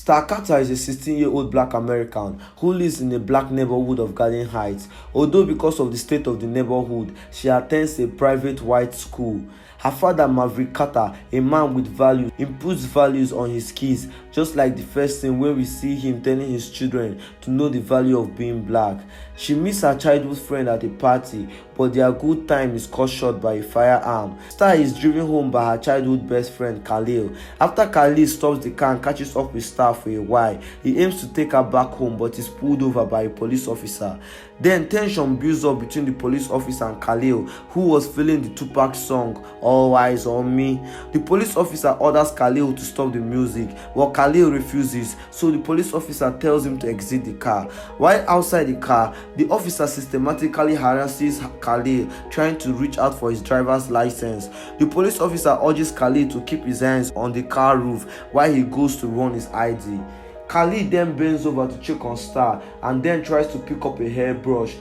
Star Carter is a 16-year-old black American who lives in a black neighborhood of Garden Heights. Although because of the state of the neighborhood, she attends a private white school. Her father, Maverick Carter, a man with values, imputs values on his kids, just like the first scene where we see him telling his children to know the value of being black. She meets her childhood friend at a party, but their good time is cut short by a firearm. Star is driven home by her childhood best friend, Khalil. After Khalil stops the car and catches up with Star for a while, he aims to take her back home but is pulled over by a police officer. Then tension builds up between the police officer and Khalil, who was feeling the Tupac song, All Eyes on Me. The police officer orders Khalil to stop the music, but Khalil refuses, so the police officer tells him to exit the car. While outside the car, the officer systematically harasses Khalil, trying to reach out for his driver's license. The police officer urges Khalil to keep his hands on the car roof while he goes to run his ID. Khalil then bends over to check on Star and then tries to pick up a hairbrush,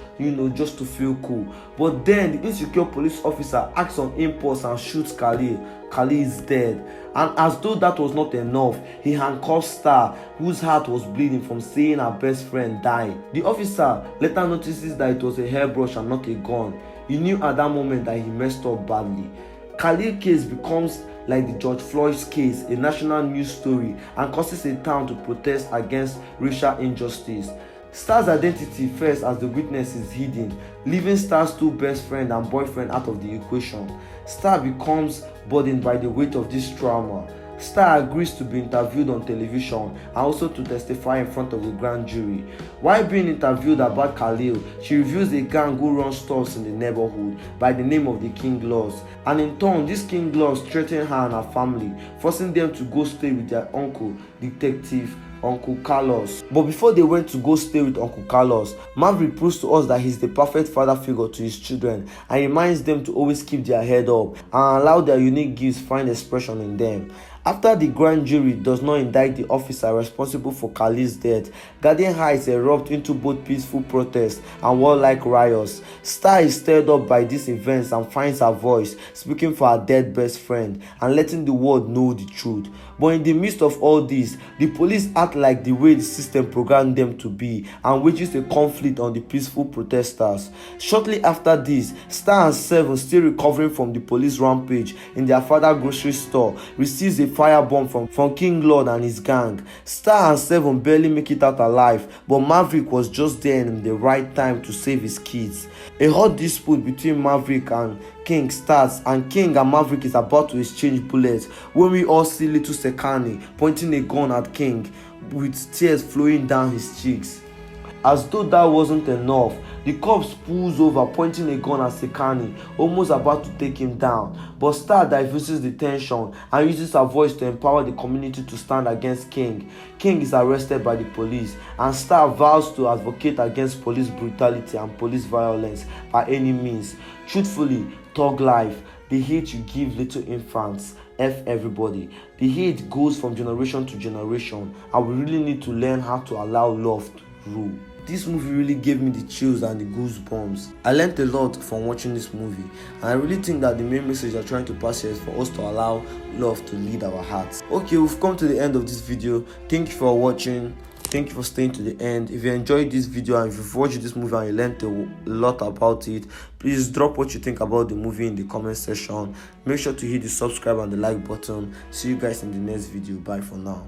just to feel cool. But then the insecure police officer acts on impulse and shoots Khalil. Khalil is dead. And as though that was not enough, he handcuffs Star, whose heart was bleeding from seeing her best friend die. The officer later notices that it was a hairbrush and not a gun. He knew at that moment that he messed up badly. Khalil's case becomes like the George Floyd's case, a national news story, and causes a town to protest against racial injustice. Star's identity first as the witness is hidden, leaving Star's two best friend and boyfriend out of the equation. Star becomes burdened by the weight of this trauma. Star agrees to be interviewed on television and also to testify in front of the grand jury. While being interviewed about Khalil, she reveals a gang who runs stores in the neighborhood by the name of the King Laws. And in turn, these King Laws threaten her and her family, forcing them to go stay with their uncle, Detective Uncle Carlos. But before they went to go stay with Uncle Carlos, Maverick proves to us that he's the perfect father figure to his children and reminds them to always keep their head up and allow their unique gifts find expression in them. After the grand jury does not indict the officer responsible for Khalil's death, Garden Heights erupts into both peaceful protests and warlike riots. Star is stirred up by these events and finds her voice, speaking for her dead best friend and letting the world know the truth. But in the midst of all this, the police act like the way the system programmed them to be and wages a conflict on the peaceful protesters. Shortly after this, Star and Seven, still recovering from the police rampage in their father's grocery store, receives a firebomb from King Lord and his gang. Star and Seven barely make it out alive, but Maverick was just there in the right time to save his kids. A hot dispute between Maverick and King starts, and King and Maverick is about to exchange bullets when we all see little Sekani pointing a gun at King with tears flowing down his cheeks. As though that wasn't enough, the cops pulls over pointing a gun at Sekani, almost about to take him down. But Star diffuses the tension and uses her voice to empower the community to stand against King. King is arrested by the police, and Star vows to advocate against police brutality and police violence by any means. Truthfully, Thug Life, the hate you give little infants, F everybody. The hate goes from generation to generation, and we really need to learn how to allow love to rule. This movie really gave me the chills and the goosebumps. I learned a lot from watching this movie, and I really think that the main message they're trying to pass here is for us to allow love to lead our hearts. Okay, we've come to the end of this video. Thank you for watching. Thank you for staying to the end. If you enjoyed this video and if you've watched this movie and you learned a lot about it, please drop what you think about the movie in the comment section. Make sure to hit the subscribe and the like button. See you guys in the next video. Bye for now.